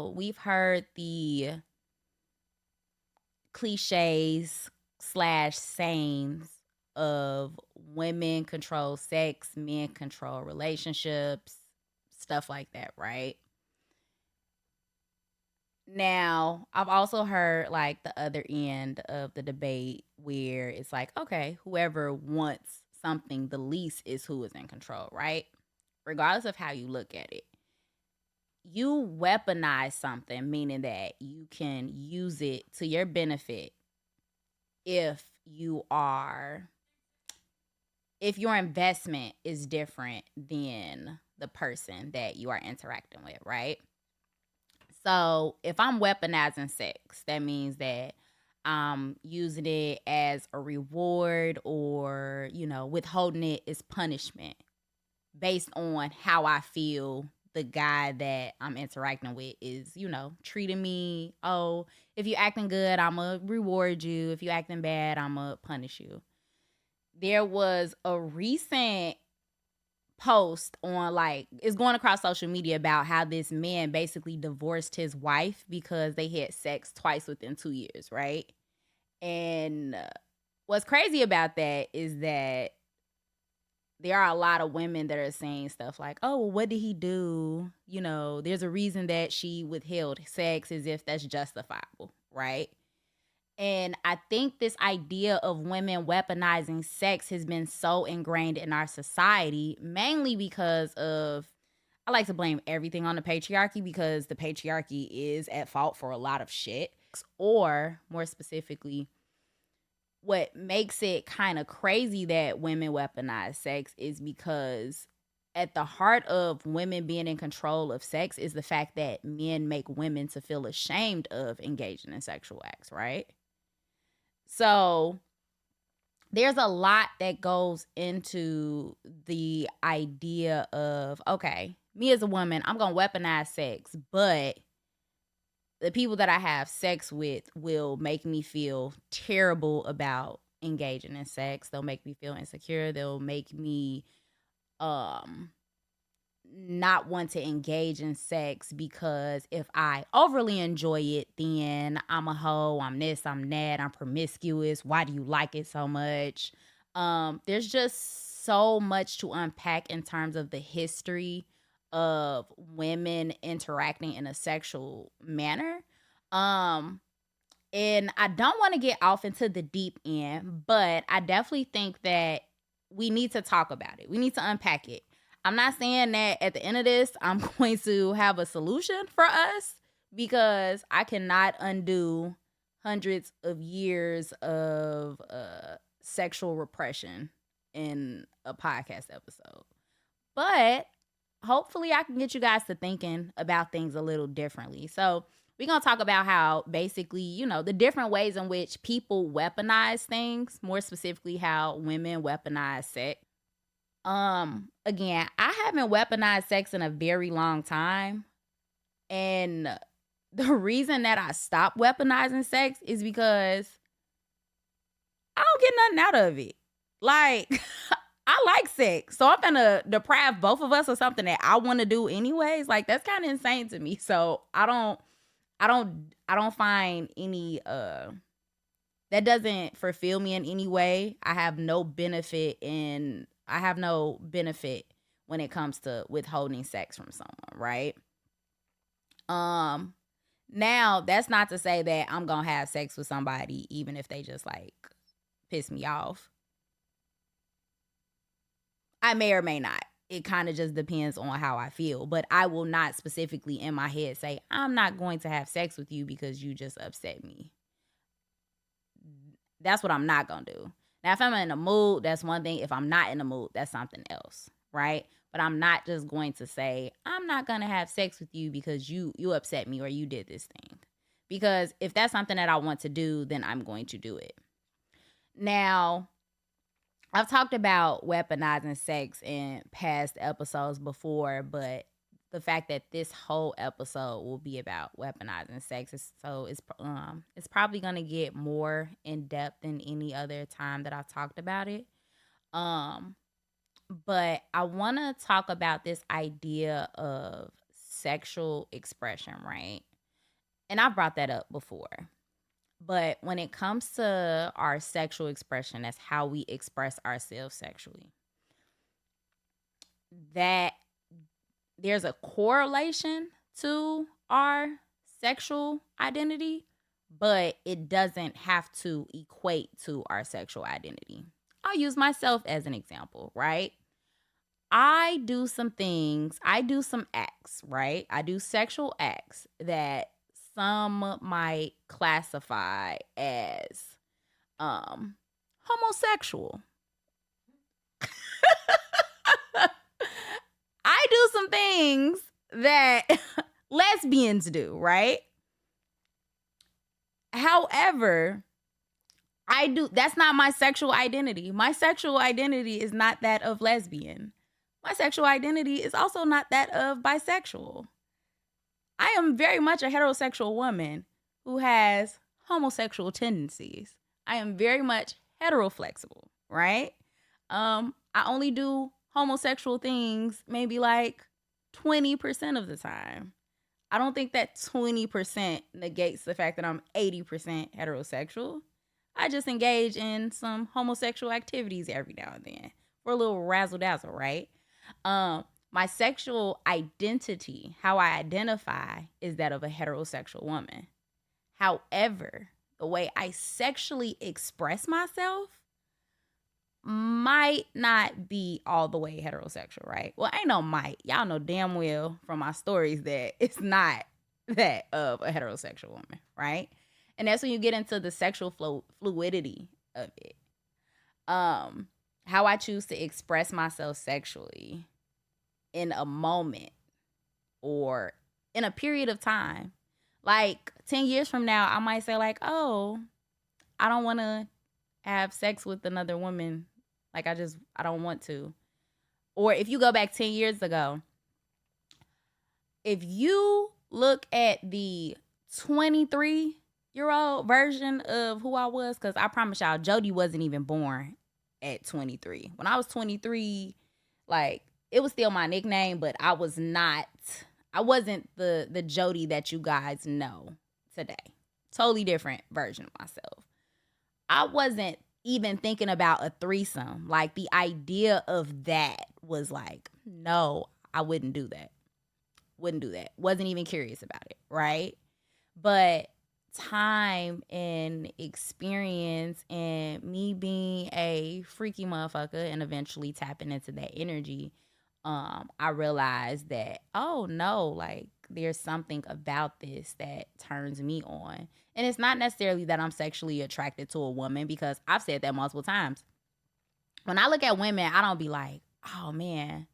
We've heard the cliches slash sayings of women control sex, men control relationships, stuff like that, right? Now, I've also heard like the other end of the debate where it's like, okay, whoever wants something the least is who is in control, right? Regardless of how you look at it. You weaponize something, meaning that you can use it to your benefit if you are if your investment is different than the person that you are interacting with, right? So if I'm weaponizing sex, that means that I'm using it as a reward or, withholding it as punishment based on how I feel the guy that I'm interacting with is, treating me. Oh, if you're acting good, I'm going to reward you. If you're acting bad, I'm going to punish you. There was a recent post on like it's going across social media about how this man basically divorced his wife because they had sex twice within 2 years, right? And what's crazy about that is that there are a lot of women that are saying stuff like, oh, well, what did he do? There's a reason that she withheld sex, as if that's justifiable, right? And I think this idea of women weaponizing sex has been so ingrained in our society, mainly because of, I like to blame everything on the patriarchy because the patriarchy is at fault for a lot of shit. Or more specifically, what makes it kind of crazy that women weaponize sex is because at the heart of women being in control of sex is the fact that men make women to feel ashamed of engaging in sexual acts, right? So there's a lot that goes into the idea of, okay, me as a woman, I'm going to weaponize sex, but the people that I have sex with will make me feel terrible about engaging in sex. They'll make me feel insecure. They'll make me um not want to engage in sex because if I overly enjoy it, then I'm a hoe, I'm this, I'm that, I'm promiscuous. Why do you like it so much? There's just so much to unpack in terms of the history of women interacting in a sexual manner. Um, and I don't want to get off into the deep end, but I definitely think that we need to talk about it. We need to unpack it. I'm not saying that at the end of this, I'm going to have a solution for us because I cannot undo hundreds of years of sexual repression in a podcast episode. But hopefully, I can get you guys to thinking about things a little differently. So, we're going to talk about how basically, the different ways in which people weaponize things, more specifically, how women weaponize sex. Again, I haven't weaponized sex in a very long time. And the reason that I stopped weaponizing sex is because I don't get nothing out of it. Like, I like sex. So I'm gonna deprive both of us of something that I want to do anyways. Like, that's kind of insane to me. So I don't find any that doesn't fulfill me in any way. I have no benefit when it comes to withholding sex from someone, right? Um Now that's not to say that I'm gonna have sex with somebody even if they just like piss me off. I may or may not. It kind of just depends on how I feel. But I will not specifically in my head say, I'm not going to have sex with you because you just upset me. That's what I'm not going to do. Now, if I'm in a mood, that's one thing. If I'm not in a mood, that's something else, right? But I'm not just going to say, I'm not going to have sex with you because you upset me or you did this thing. Because if that's something that I want to do, then I'm going to do it. Now, I've talked about weaponizing sex in past episodes before, but the fact that this whole episode will be about weaponizing sex it's probably gonna get more in depth than any other time that I've talked about it. Um, but I want to talk about this idea of sexual expression, right? and I've brought that up before. But when it comes to our sexual expression, that's how we express ourselves sexually. That there's a correlation to our sexual identity, but it doesn't have to equate to our sexual identity. I'll use myself as an example, right? I do some things, I do some acts, right? I do sexual acts that some might classify as homosexual. I do some things that lesbians do, right? However, that's not my sexual identity. My sexual identity is not that of lesbian. My sexual identity is also not that of bisexual. I am very much a heterosexual woman who has homosexual tendencies. I am very much heteroflexible, right? I only do homosexual things maybe like 20% of the time. I don't think that 20% negates the fact that I'm 80% heterosexual. I just engage in some homosexual activities every now and then for a little razzle dazzle, right? My sexual identity, how I identify, is that of a heterosexual woman. However, the way I sexually express myself might not be all the way heterosexual, right? Well, ain't no might. Y'all know damn well from my stories that it's not that of a heterosexual woman, right? And that's when you get into the sexual fluidity of it. How I choose to express myself sexually in a moment or in a period of time. Like 10 years from now, I might say like, oh, I don't want to have sex with another woman. Like I don't want to. Or if you go back 10 years ago, if you look at the 23-year-old version of who I was, because I promise y'all, Jody wasn't even born at 23. When I was 23, like, it was still my nickname, but I wasn't the Jody that you guys know today. Totally different version of myself. I wasn't even thinking about a threesome. Like, the idea of that was like, no, I wouldn't do that. Wasn't even curious about it, right? But time and experience and me being a freaky motherfucker and eventually tapping into that energy, I realized that, oh no, like there's something about this that turns me on. And it's not necessarily that I'm sexually attracted to a woman, because I've said that multiple times. When I look at women, I don't be like, oh man,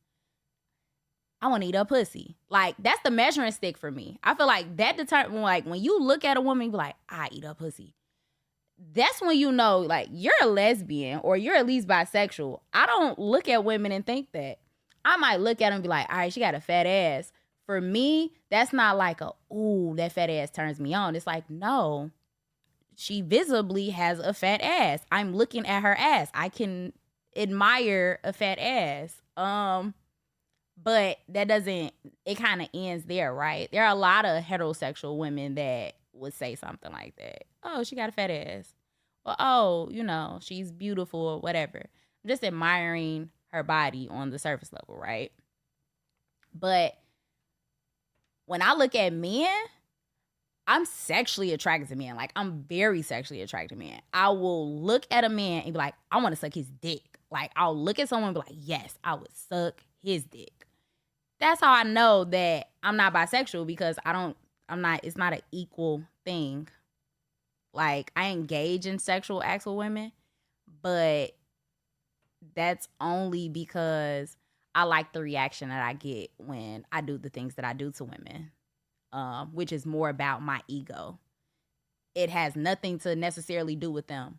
I want to eat a pussy. Like, that's the measuring stick for me. I feel like that determines, like, when you look at a woman, you be like, I eat a pussy. That's when you know, like, you're a lesbian or you're at least bisexual. I don't look at women and think that. I might look at them and be like, all right, she got a fat ass. For me, that's not like ooh, that fat ass turns me on. It's like, no, she visibly has a fat ass. I'm looking at her ass. I can admire a fat ass. But that doesn't, it kind of ends there, right? There are a lot of heterosexual women that would say something like that. Oh, she got a fat ass. Well, oh, you know, she's beautiful or whatever. I'm just admiring her body on the surface level, right? But when I look at men, I'm sexually attracted to men. Like, I'm very sexually attracted to men. I will look at a man and be like, I want to suck his dick. Like, I'll look at someone and be like, yes, I would suck his dick. That's how I know that I'm not bisexual, because it's not an equal thing. Like, I engage in sexual acts with women, but that's only because I like the reaction that I get when I do the things that I do to women, which is more about my ego. It has nothing to necessarily do with them.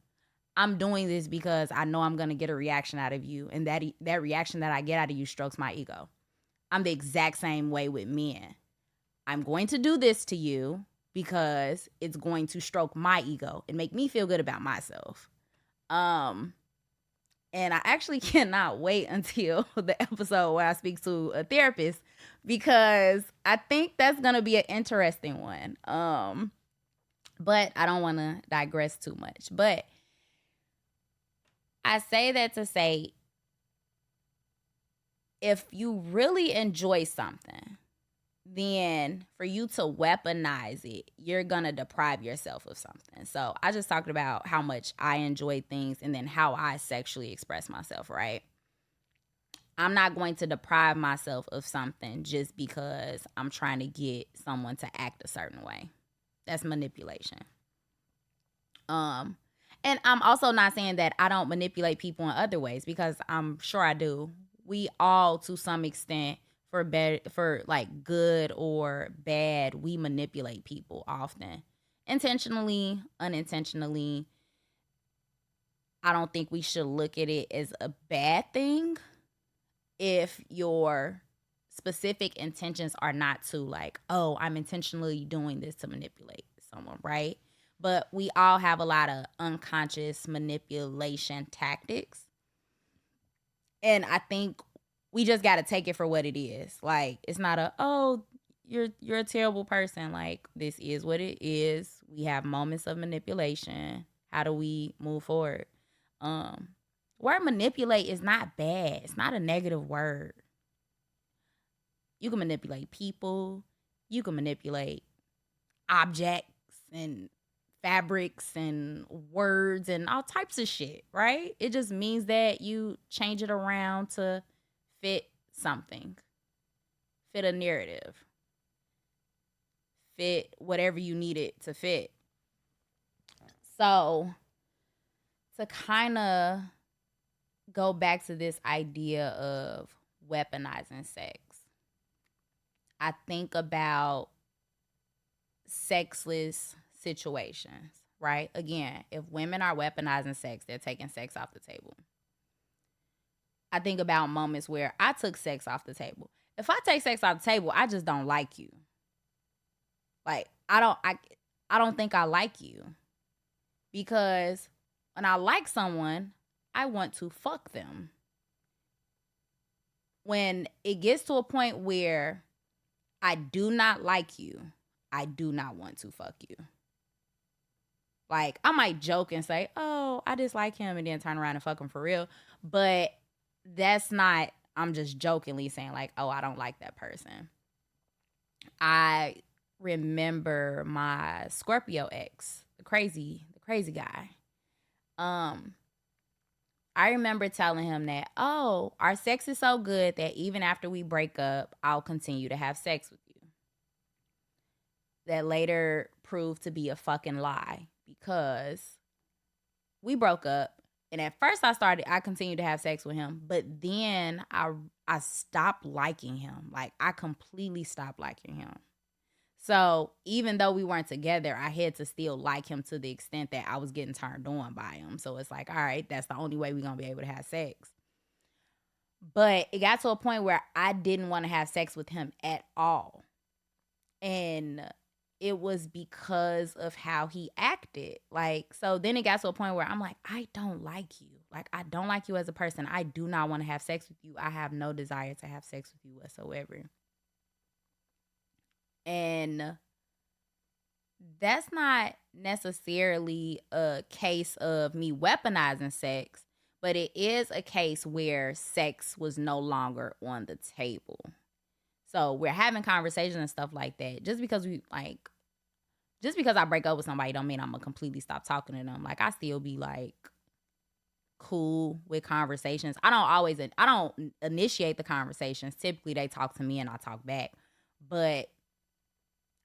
I'm doing this because I know I'm going to get a reaction out of you, and that reaction that I get out of you strokes my ego. I'm the exact same way with men. I'm going to do this to you because it's going to stroke my ego and make me feel good about myself. And I actually cannot wait until the episode where I speak to a therapist, because I think that's gonna be an interesting one. But I don't want to digress too much. But I say that to say, if you really enjoy something, then for you to weaponize it, you're going to deprive yourself of something. So I just talked about how much I enjoy things and then how I sexually express myself, right? I'm not going to deprive myself of something just because I'm trying to get someone to act a certain way. That's manipulation. And I'm also not saying that I don't manipulate people in other ways, because I'm sure I do. We all, to some extent, for bad, for like good or bad, we manipulate people often, intentionally, unintentionally. I don't think we should look at it as a bad thing if your specific intentions are not to like, oh, I'm intentionally doing this to manipulate someone, right? But we all have a lot of unconscious manipulation tactics. And I think we just got to take it for what it is. Like, it's not a, oh, you're a terrible person. Like, this is what it is. We have moments of manipulation. How do we move forward? Word manipulate is not bad. It's not a negative word. You can manipulate people. You can manipulate objects and fabrics and words and all types of shit, right? It just means that you change it around to fit something, fit a narrative, fit whatever you need it to fit. So to kind of go back to this idea of weaponizing sex, I think about sexless situations, right? Again, if women are weaponizing sex, they're taking sex off the table. I think about moments where I took sex off the table. If I take sex off the table, I just don't like you. Like, I don't think I like you, because when I like someone, I want to fuck them. When it gets to a point where I do not like you, I do not want to fuck you. Like, I might joke and say, oh, I dislike him, and then turn around and fuck him for real. But that's not, I'm just jokingly saying like, oh, I don't like that person. I remember my Scorpio ex, the crazy guy. I remember telling him that, oh, our sex is so good that even after we break up, I'll continue to have sex with you. That later proved to be a fucking lie, because we broke up, and at first I continued to have sex with him, but then I stopped liking him. Like, I completely stopped liking him. So even though we weren't together, I had to still like him to the extent that I was getting turned on by him. So it's like, all right, that's the only way we're going to be able to have sex. But it got to a point where I didn't want to have sex with him at all. And it was because of how he acted. Like, so then it got to a point where I'm like, I don't like you. Like, I don't like you as a person. I do not want to have sex with you. I have no desire to have sex with you whatsoever. And that's not necessarily a case of me weaponizing sex, but it is a case where sex was no longer on the table. So we're having conversations and stuff like that. Just because I break up with somebody don't mean I'm gonna completely stop talking to them. Like, I still be like cool with conversations. I don't initiate the conversations. Typically they talk to me and I talk back. But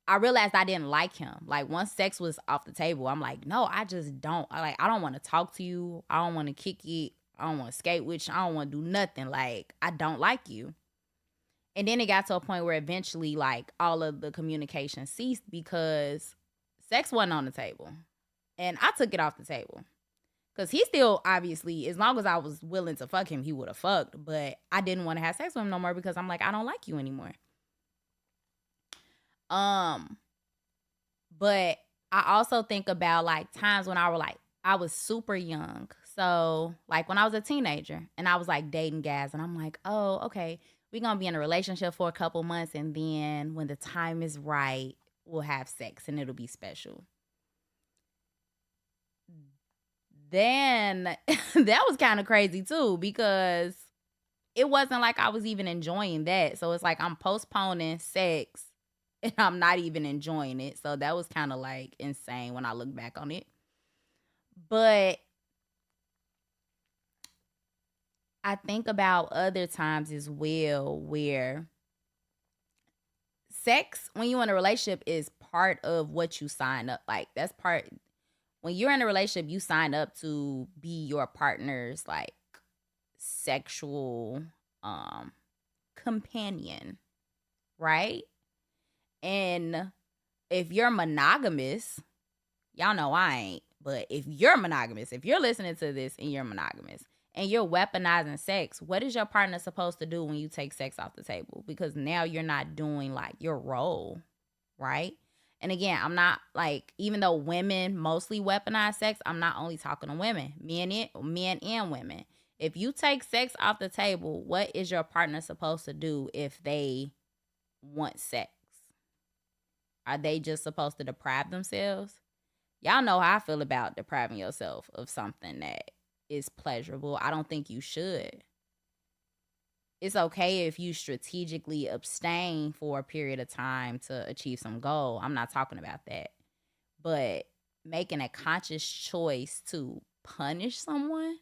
I realized I didn't like him. Like, once sex was off the table, I'm like, no, I just don't. I don't want to talk to you. I don't want to kick it. I don't want to skate with you. I don't want to do nothing. Like, I don't like you. And then it got to a point where eventually, like, all of the communication ceased because sex wasn't on the table. And I took it off the table. Because he still, obviously, as long as I was willing to fuck him, he would have fucked. But I didn't want to have sex with him no more because I'm like, I don't like you anymore. But I also think about like times when I was super young. So like when I was a teenager and I was like dating guys, and I'm like, oh, okay, we're going to be in a relationship for a couple months, and then when the time is right, we'll have sex and it'll be special. Then that was kind of crazy too, because it wasn't like I was even enjoying that. So it's like I'm postponing sex and I'm not even enjoying it. So that was kind of like insane when I look back on it. But I think about other times as well where sex, when you're in a relationship, is part of what you sign up. Like, that's part, when you're in a relationship, you sign up to be your partner's like sexual companion, right? And if you're monogamous, y'all know I ain't, but if you're monogamous, if you're listening to this and you're monogamous and you're weaponizing sex, what is your partner supposed to do when you take sex off the table? Because now you're not doing like your role, right? And again, I'm not like, even though women mostly weaponize sex, I'm not only talking to women, men and women. If you take sex off the table, what is your partner supposed to do if they want sex? Are they just supposed to deprive themselves? Y'all know how I feel about depriving yourself of something that is pleasurable. I don't think you should. It's okay if you strategically abstain for a period of time to achieve some goal. I'm not talking about that. But making a conscious choice to punish someone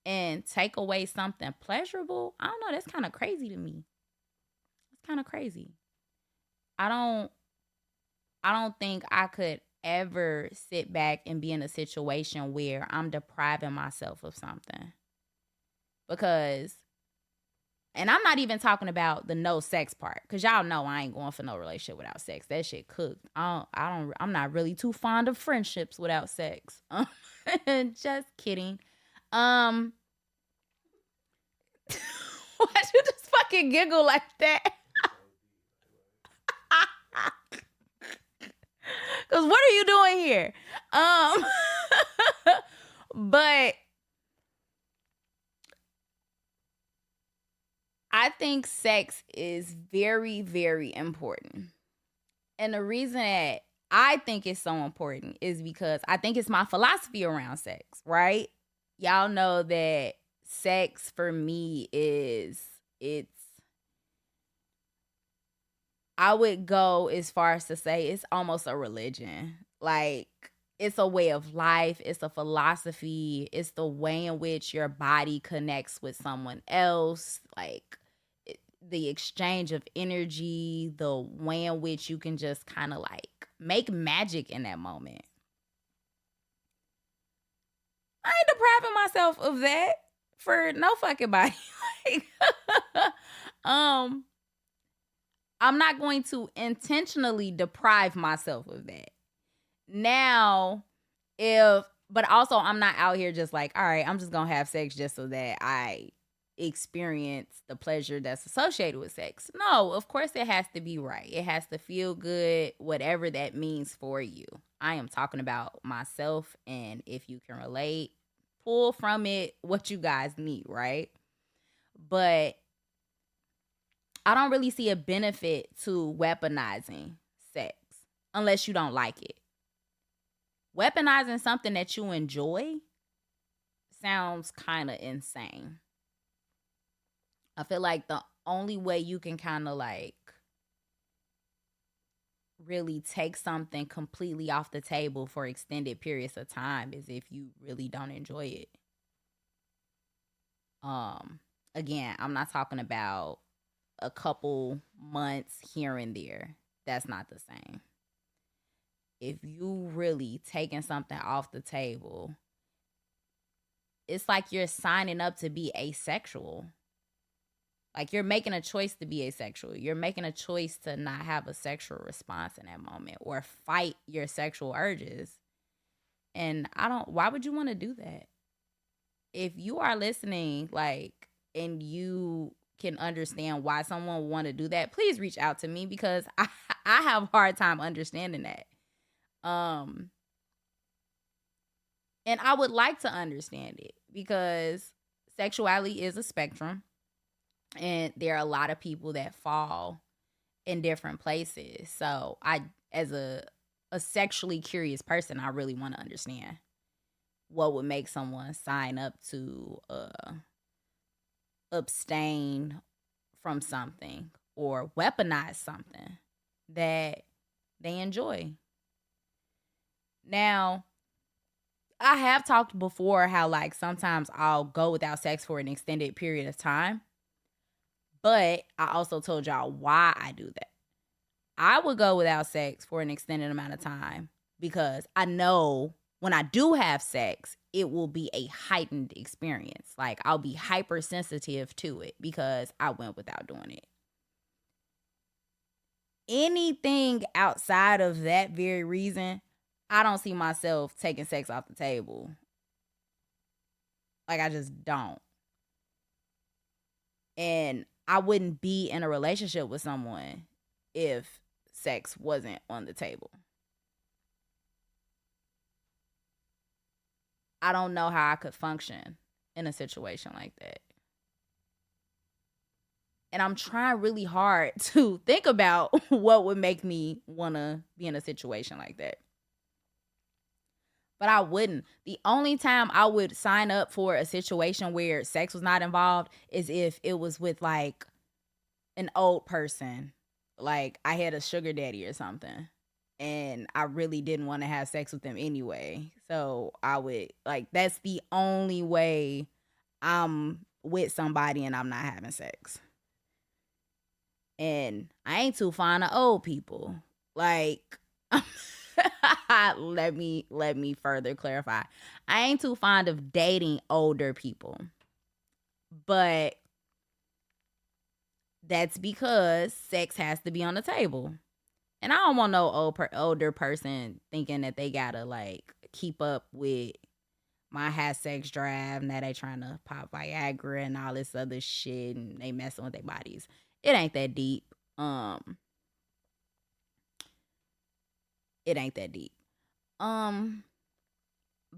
and take away something pleasurable, I don't know, that's kind of crazy to me. It's kind of crazy. I don't think I could ever sit back and be in a situation where I'm depriving myself of something. Because, and I'm not even talking about the no sex part, because y'all know I ain't going for no relationship without sex. That shit cooked. I'm not really too fond of friendships without sex. Just kidding. Why'd you just fucking giggle like that? Because what are you doing here? But I think sex is very, very important. And the reason that I think it's so important is because I think it's my philosophy around sex, right? Y'all know that sex for me I would go as far as to say it's almost a religion. Like, it's a way of life, it's a philosophy, it's the way in which your body connects with someone else, like the exchange of energy, the way in which you can just kind of like make magic in that moment. I ain't depriving myself of that for no fucking body. Like, I'm not going to intentionally deprive myself of that. Now, but also I'm not out here just like, all right, I'm just gonna have sex just so that I experience the pleasure that's associated with sex. No, of course it has to be right. It has to feel good, whatever that means for you. I am talking about myself, and if you can relate, pull from it what you guys need, right? But I don't really see a benefit to weaponizing sex unless you don't like it. Weaponizing something that you enjoy sounds kind of insane. I feel like the only way you can kind of like really take something completely off the table for extended periods of time is if you really don't enjoy it. Again, I'm not talking about a couple months here and there. That's not the same. If you really taking something off the table, it's like you're signing up to be asexual. Like, you're making a choice to be asexual. You're making a choice to not have a sexual response in that moment or fight your sexual urges. And why would you want to do that? If you are listening, like, and you can understand why someone would want to do that, please reach out to me, because I have a hard time understanding that. And I would like to understand it, because sexuality is a spectrum. And there are a lot of people that fall in different places. So I, as a sexually curious person, I really want to understand what would make someone sign up to abstain from something or weaponize something that they enjoy. Now, I have talked before how like sometimes I'll go without sex for an extended period of time, but I also told y'all why I do that. I would go without sex for an extended amount of time because I know when I do have sex, it will be a heightened experience. Like I'll be hypersensitive to it because I went without doing it. Anything outside of that very reason, I don't see myself taking sex off the table. Like I just don't. And I wouldn't be in a relationship with someone if sex wasn't on the table. I don't know how I could function in a situation like that. And I'm trying really hard to think about what would make me want to be in a situation like that. But I wouldn't. The only time I would sign up for a situation where sex was not involved is if it was with like an old person. Like I had a sugar daddy or something. And I really didn't want to have sex with them anyway. So I would like that's the only way I'm with somebody and I'm not having sex. And I ain't too fond of old people. Like let me further clarify. I ain't too fond of dating older people. But that's because sex has to be on the table. And I don't want no older person thinking that they gotta like keep up with my high sex drive. Now they trying to pop Viagra and all this other shit, and they messing with their bodies. It ain't that deep. It ain't that deep. Um,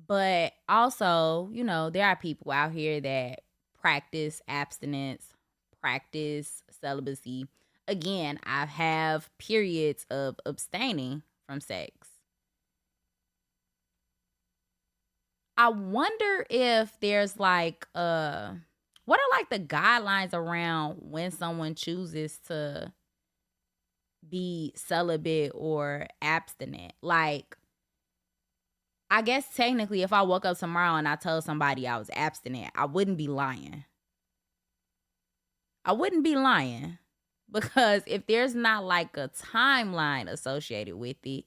but also, there are people out here that practice abstinence, practice celibacy. Again, I have periods of abstaining from sex. I wonder if there's like what are like the guidelines around when someone chooses to be celibate or abstinent. Like I guess technically if I woke up tomorrow and I told somebody I was abstinent, I wouldn't be lying. I wouldn't be lying because if there's not like a timeline associated with it,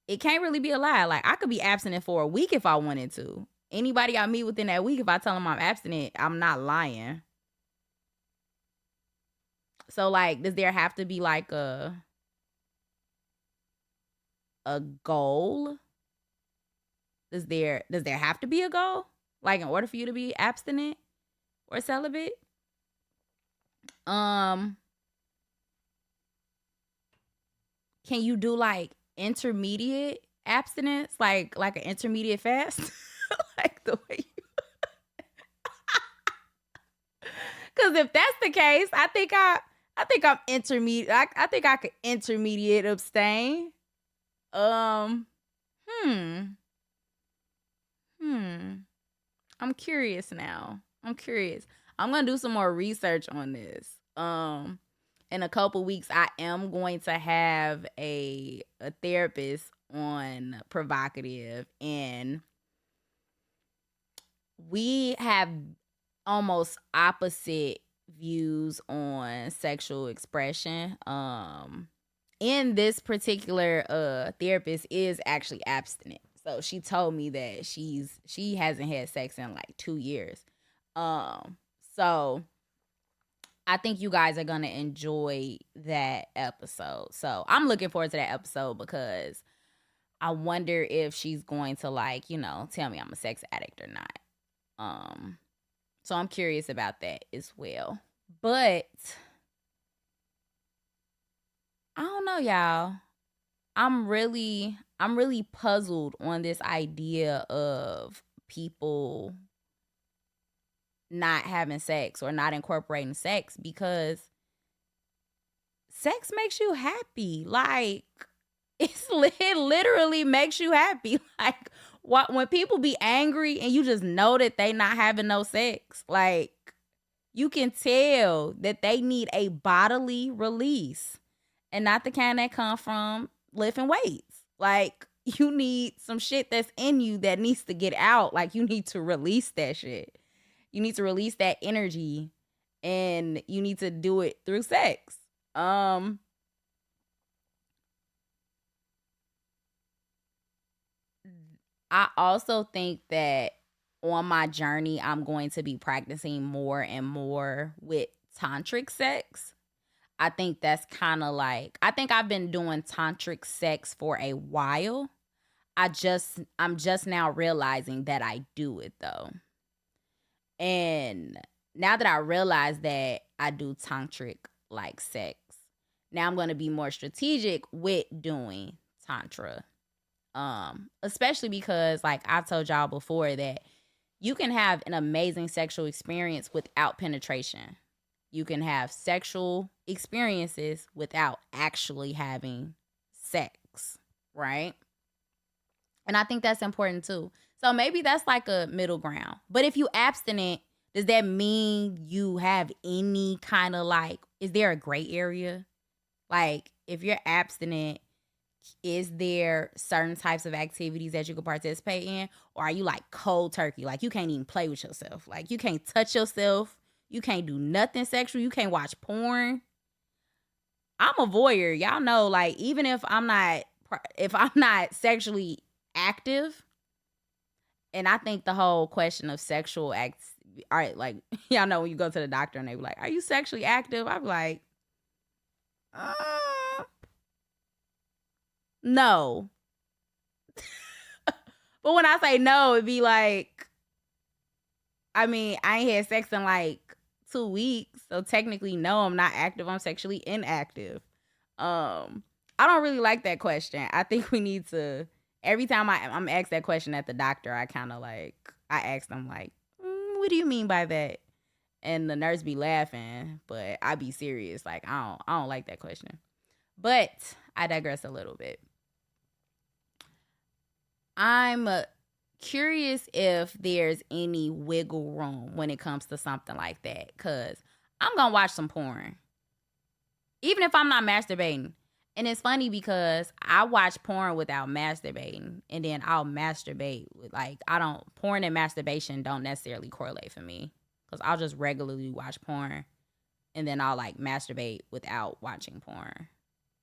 it can't really be a lie. Like I could be abstinent for a week if I wanted to. Anybody I meet within that week, if I tell them I'm abstinent, I'm not lying. So like, does there have to be like a goal? Does there have to be a goal? Like in order for you to be abstinent or celibate? Um, can you do like intermediate abstinence, like an intermediate fast? Like the way you Cause if that's the case, I think I'm intermediate. I think I could intermediate abstain. Um, hmm, hmm. I'm curious now. I'm curious. I'm gonna do some more research on this. In a couple weeks, I am going to have a therapist on PrHOEvocative, and we have almost opposite views on sexual expression. In this particular therapist is actually abstinent. So she told me that she hasn't had sex in like 2 years. So I think you guys are gonna enjoy that episode. So I'm looking forward to that episode because I wonder if she's going to like, tell me I'm a sex addict or not. So I'm curious about that as well. But I don't know, y'all. I'm really puzzled on this idea of people not having sex or not incorporating sex because sex makes you happy. Like it literally makes you happy. Like when people be angry and you just know that they not having no sex, like you can tell that they need a bodily release and not the kind that come from lifting weights. Like you need some shit that's in you that needs to get out. Like you need to release that shit. You need to release that energy and you need to do it through sex. I also think that on my journey, I'm going to be practicing more and more with tantric sex. I think that's kind of like, I think I've been doing tantric sex for a while. I'm just now realizing that I do it though. And now that I realize that I do tantric like sex, now I'm going to be more strategic with doing tantra. Especially because like I told y'all before that you can have an amazing sexual experience without penetration. You can have sexual experiences without actually having sex, right? And I think that's important too. So maybe that's like a middle ground. But if you abstinent, does that mean you have any kind of like, is there a gray area? Like if you're abstinent, is there certain types of activities that you can participate in? Or are you like cold turkey? Like you can't even play with yourself. Like you can't touch yourself. You can't do nothing sexual. You can't watch porn. I'm a voyeur. Y'all know, like, even if I'm not sexually active, and I think the whole question of sexual acts, all right, like, y'all know when you go to the doctor and they be like, are you sexually active? I'm like, no. But when I say no, it'd be like, I mean, I ain't had sex in like 2 weeks. So technically, no, I'm not active. I'm sexually inactive. I don't really like that question. I think we need to, every time I'm asked that question at the doctor, I kind of like, I ask them like, what do you mean by that? And the nurse be laughing, but I be serious. Like, I don't like that question. But I digress a little bit. I'm curious if there's any wiggle room when it comes to something like that. Because I'm going to watch some porn. Even if I'm not masturbating. And it's funny because I watch porn without masturbating. And then I'll masturbate with like, porn and masturbation don't necessarily correlate for me. Because I'll just regularly watch porn. And then I'll like masturbate without watching porn.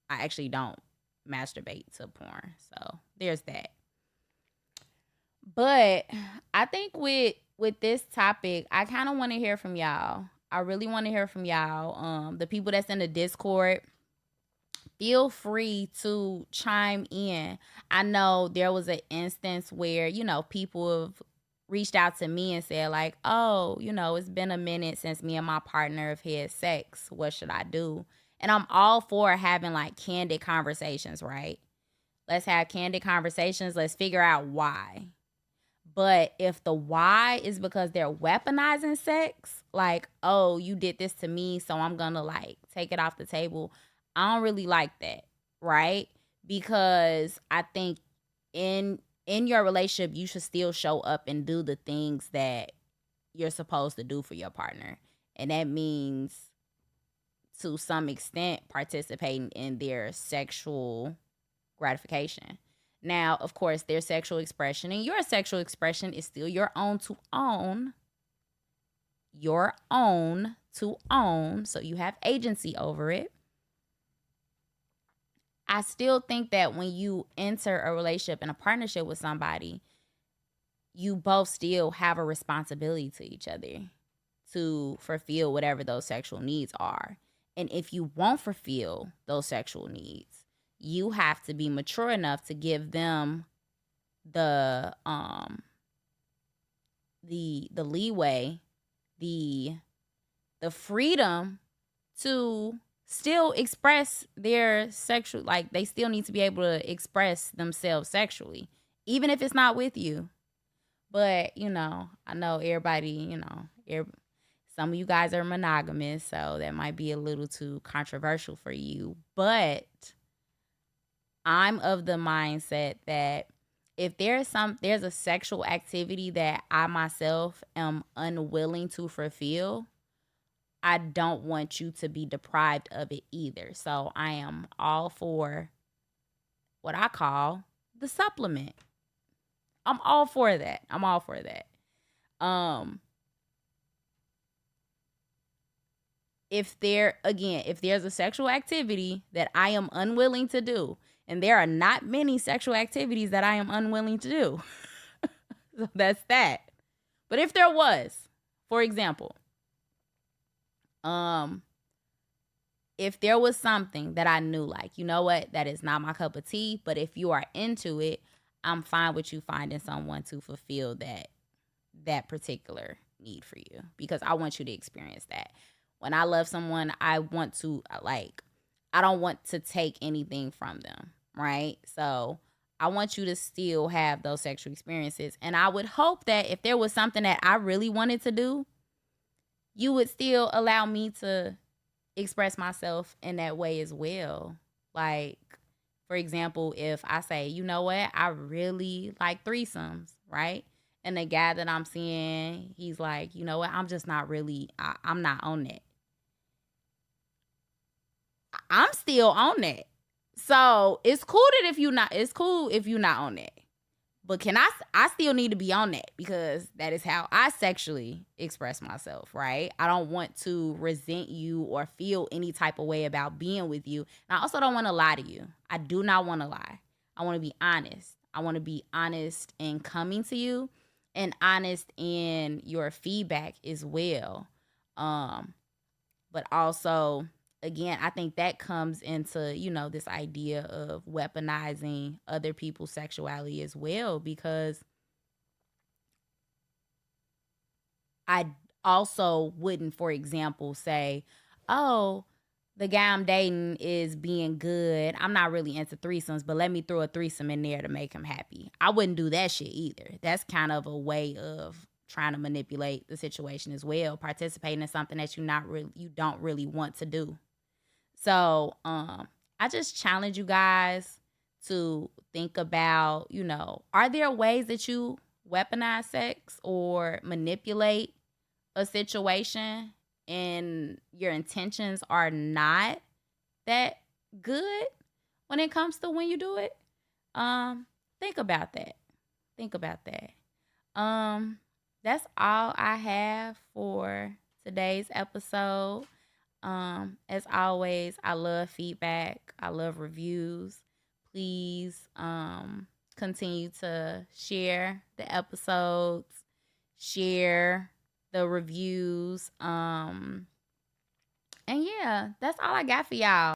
I actually don't masturbate to porn. So there's that. But I think with this topic, I kind of want to hear from y'all. I really want to hear from y'all. The people that's in the Discord, feel free to chime in. I know there was an instance where, you know, people have reached out to me and said like, oh, you know, it's been a minute since me and my partner have had sex. What should I do? And I'm all for having like candid conversations, right? Let's have candid conversations. Let's figure out why. But if the why is because they're weaponizing sex, like, oh, you did this to me, so I'm going to like take it off the table. I don't really like that, right? Because I think in your relationship, you should still show up and do the things that you're supposed to do for your partner. And that means to some extent participating in their sexual gratification. Now, of course, their sexual expression and your sexual expression is still your own to own. Your own to own. So you have agency over it. I still think that when you enter a relationship and a partnership with somebody, you both still have a responsibility to each other to fulfill whatever those sexual needs are. And if you won't fulfill those sexual needs, you have to be mature enough to give them the leeway, the freedom to still express their sexual, like they still need to be able to express themselves sexually, even if it's not with you. But, I know everybody, some of you guys are monogamous, so that might be a little too controversial for you. But I'm of the mindset that if there's a sexual activity that I myself am unwilling to fulfill, I don't want you to be deprived of it either. So I am all for what I call the supplement. I'm all for that. I'm all for that. If there's a sexual activity that I am unwilling to do, and there are not many sexual activities that I am unwilling to do. So that's that. But if there was, for example, if there was something that I knew, like, you know what, that is not my cup of tea, but if you are into it, I'm fine with you finding someone to fulfill that particular need for you, because I want you to experience that. When I love someone, I want to, I don't want to take anything from them, right? So I want you to still have those sexual experiences. And I would hope that if there was something that I really wanted to do, you would still allow me to express myself in that way as well. Like, for example, if I say, you know what, I really like threesomes, right? And the guy that I'm seeing, he's like, you know what, I'm just not really, I'm not on that. I'm still on that. So it's cool if you're not on that. But I still need to be on that, because that is how I sexually express myself, right? I don't want to resent you or feel any type of way about being with you. And I also don't want to lie to you. I do not want to lie. I want to be honest. I want to be honest in coming to you, and honest in your feedback as well. But also, again, I think that comes into, this idea of weaponizing other people's sexuality as well, because I also wouldn't, for example, say, oh, the guy I'm dating is being good. I'm not really into threesomes, but let me throw a threesome in there to make him happy. I wouldn't do that shit either. That's kind of a way of trying to manipulate the situation as well, participating in something that you don't really want to do. So, I just challenge you guys to think about, are there ways that you weaponize sex or manipulate a situation and your intentions are not that good when it comes to when you do it? Think about that. Think about that. That's all I have for today's episode. As always, I love feedback. I love reviews. Please continue to share the episodes, share the reviews. And yeah, that's all I got for y'all.